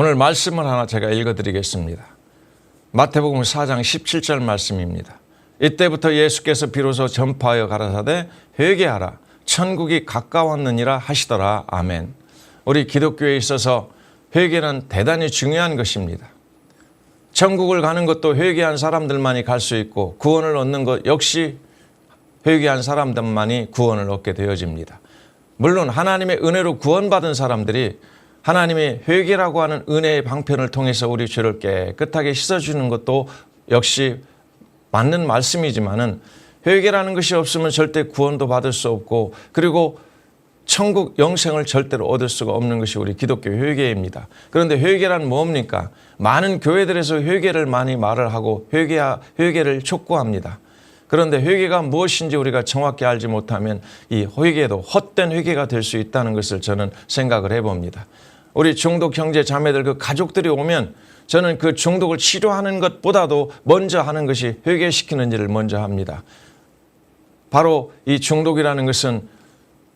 오늘 말씀을 하나 제가 읽어드리겠습니다. 마태복음 4장 17절 말씀입니다. 이때부터 예수께서 비로소 전파하여 가라사대 회개하라 천국이 가까웠느니라 하시더라. 아멘. 우리 기독교에 있어서 회개는 대단히 중요한 것입니다. 천국을 가는 것도 회개한 사람들만이 갈 수 있고 구원을 얻는 것 역시 회개한 사람들만이 구원을 얻게 되어집니다. 물론 하나님의 은혜로 구원받은 사람들이 하나님의 회개라고 하는 은혜의 방편을 통해서 우리 죄를 깨끗하게 씻어주는 것도 역시 맞는 말씀이지만은 회개라는 것이 없으면 절대 구원도 받을 수 없고 그리고 천국 영생을 절대로 얻을 수가 없는 것이 우리 기독교 회개입니다. 그런데 회개란 뭡니까? 많은 교회들에서 회개를 많이 말을 하고 회개를 촉구합니다. 그런데 회개가 무엇인지 우리가 정확히 알지 못하면 이 회개도 헛된 회개가 될 수 있다는 것을 저는 생각을 해봅니다. 우리 중독 형제 자매들 그 가족들이 오면 저는 그 중독을 치료하는 것보다도 먼저 하는 것이 회개시키는 일을 먼저 합니다. 바로 이 중독이라는 것은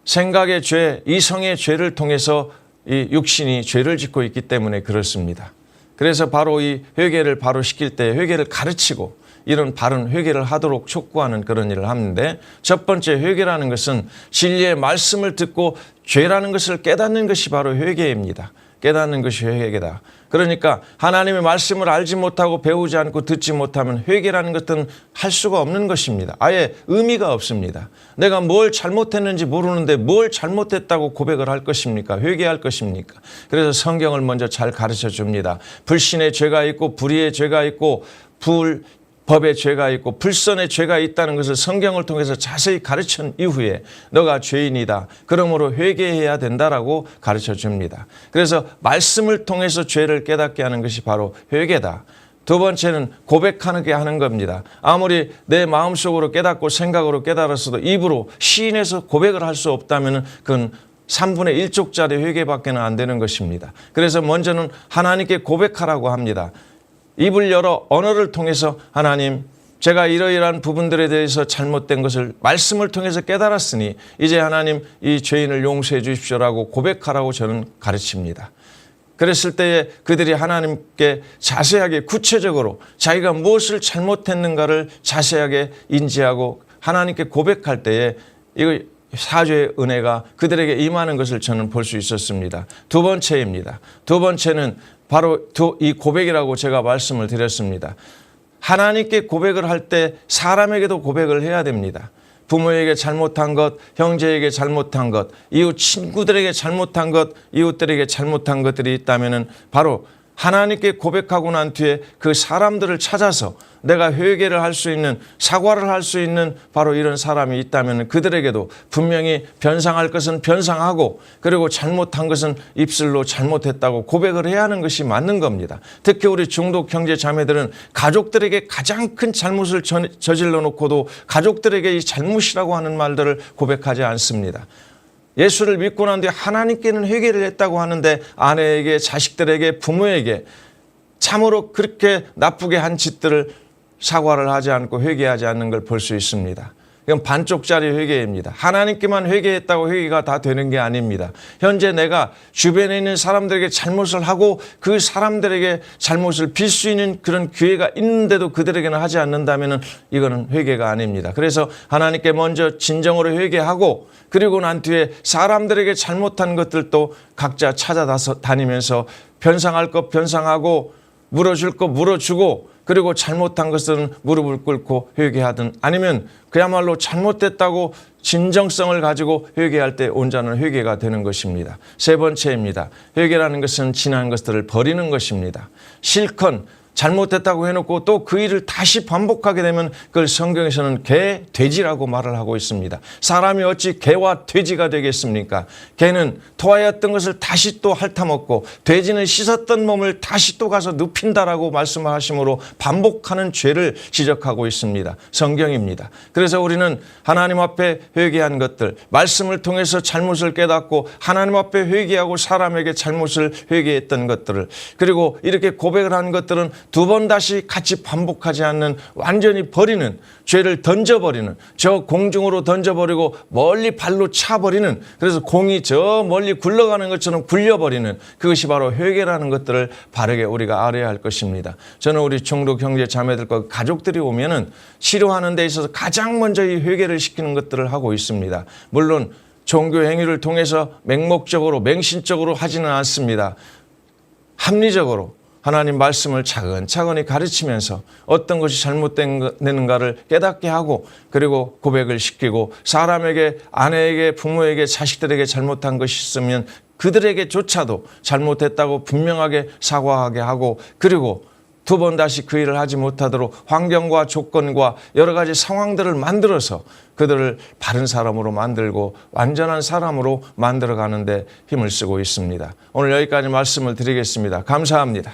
생각의 죄, 이성의 죄를 통해서 이 육신이 죄를 짓고 있기 때문에 그렇습니다. 그래서 바로 이 회개를 바로 시킬 때 회개를 가르치고 이런 바른 회개를 하도록 촉구하는 그런 일을 하는데 첫 번째 회개라는 것은 진리의 말씀을 듣고 죄라는 것을 깨닫는 것이 바로 회개입니다. 깨닫는 것이 회개다. 그러니까 하나님의 말씀을 알지 못하고 배우지 않고 듣지 못하면 회개라는 것은 할 수가 없는 것입니다. 아예 의미가 없습니다. 내가 뭘 잘못했는지 모르는데 뭘 잘못했다고 고백을 할 것입니까? 회개할 것입니까? 그래서 성경을 먼저 잘 가르쳐 줍니다. 불신의 죄가 있고 불의의 죄가 있고 법의 죄가 있고 불선의 죄가 있다는 것을 성경을 통해서 자세히 가르친 이후에 너가 죄인이다. 그러므로 회개해야 된다라고 가르쳐 줍니다. 그래서 말씀을 통해서 죄를 깨닫게 하는 것이 바로 회개다. 두 번째는 고백하게 하는 겁니다. 아무리 내 마음속으로 깨닫고 생각으로 깨달았어도 입으로 시인해서 고백을 할 수 없다면 그건 3분의 1쪽짜리 회개밖에 안 되는 것입니다. 그래서 먼저는 하나님께 고백하라고 합니다. 입을 열어 언어를 통해서 하나님 제가 이러이러한 부분들에 대해서 잘못된 것을 말씀을 통해서 깨달았으니 이제 하나님 이 죄인을 용서해 주십시오라고 고백하라고 저는 가르칩니다. 그랬을 때에 그들이 하나님께 자세하게 구체적으로 자기가 무엇을 잘못했는가를 자세하게 인지하고 하나님께 고백할 때에 이거 사죄의 은혜가 그들에게 임하는 것을 저는 볼 수 있었습니다. 두 번째입니다. 두 번째는 바로 이 고백이라고 제가 말씀을 드렸습니다. 하나님께 고백을 할 때 사람에게도 고백을 해야 됩니다. 부모에게 잘못한 것, 형제에게 잘못한 것, 이웃 친구들에게 잘못한 것, 이웃들에게 잘못한 것들이 있다면 바로 하나님께 고백하고 난 뒤에 그 사람들을 찾아서 내가 회개를 할 수 있는 사과를 할 수 있는 바로 이런 사람이 있다면 그들에게도 분명히 변상할 것은 변상하고 그리고 잘못한 것은 입술로 잘못했다고 고백을 해야 하는 것이 맞는 겁니다. 특히 우리 중독 형제 자매들은 가족들에게 가장 큰 잘못을 저질러 놓고도 가족들에게 이 잘못이라고 하는 말들을 고백하지 않습니다. 예수를 믿고 난 뒤에 하나님께는 회개를 했다고 하는데 아내에게 자식들에게 부모에게 참으로 그렇게 나쁘게 한 짓들을 사과를 하지 않고 회개하지 않는 걸 볼 수 있습니다. 이건 반쪽짜리 회개입니다. 하나님께만 회개했다고 회개가 다 되는 게 아닙니다. 현재 내가 주변에 있는 사람들에게 잘못을 하고 그 사람들에게 잘못을 빌 수 있는 그런 기회가 있는데도 그들에게는 하지 않는다면 이거는 회개가 아닙니다. 그래서 하나님께 먼저 진정으로 회개하고 그리고 난 뒤에 사람들에게 잘못한 것들도 각자 찾아다니면서 변상할 것 변상하고 물어줄 것 물어주고 그리고 잘못한 것은 무릎을 꿇고 회개하든 아니면 그야말로 잘못됐다고 진정성을 가지고 회개할 때 온전한 회개가 되는 것입니다. 세 번째입니다. 회개라는 것은 지난 것들을 버리는 것입니다. 실컷 잘못됐다고 해놓고 또 그 일을 다시 반복하게 되면 그걸 성경에서는 개, 돼지라고 말을 하고 있습니다. 사람이 어찌 개와 돼지가 되겠습니까? 개는 토하였던 것을 다시 또 핥아먹고 돼지는 씻었던 몸을 다시 또 가서 눕힌다라고 말씀하심으로 반복하는 죄를 지적하고 있습니다. 성경입니다. 그래서 우리는 하나님 앞에 회개한 것들, 말씀을 통해서 잘못을 깨닫고 하나님 앞에 회개하고 사람에게 잘못을 회개했던 것들을 그리고 이렇게 고백을 한 것들은 두 번 다시 같이 반복하지 않는, 완전히 버리는, 죄를 던져버리는, 저 공중으로 던져버리고 멀리 발로 차버리는, 그래서 공이 저 멀리 굴러가는 것처럼 굴려버리는, 그것이 바로 회개라는 것들을 바르게 우리가 알아야 할 것입니다. 저는 우리 중독 형제 자매들과 가족들이 오면은 치료하는 데 있어서 가장 먼저 이 회개를 시키는 것들을 하고 있습니다. 물론 종교 행위를 통해서 맹목적으로 맹신적으로 하지는 않습니다. 합리적으로 하나님 말씀을 차근차근히 가르치면서 어떤 것이 잘못되는가를 깨닫게 하고, 그리고 고백을 시키고, 사람에게, 아내에게, 부모에게, 자식들에게 잘못한 것이 있으면 그들에게조차도 잘못했다고 분명하게 사과하게 하고, 그리고 두 번 다시 그 일을 하지 못하도록 환경과 조건과 여러 가지 상황들을 만들어서 그들을 바른 사람으로 만들고 완전한 사람으로 만들어가는 데 힘을 쓰고 있습니다. 오늘 여기까지 말씀을 드리겠습니다. 감사합니다.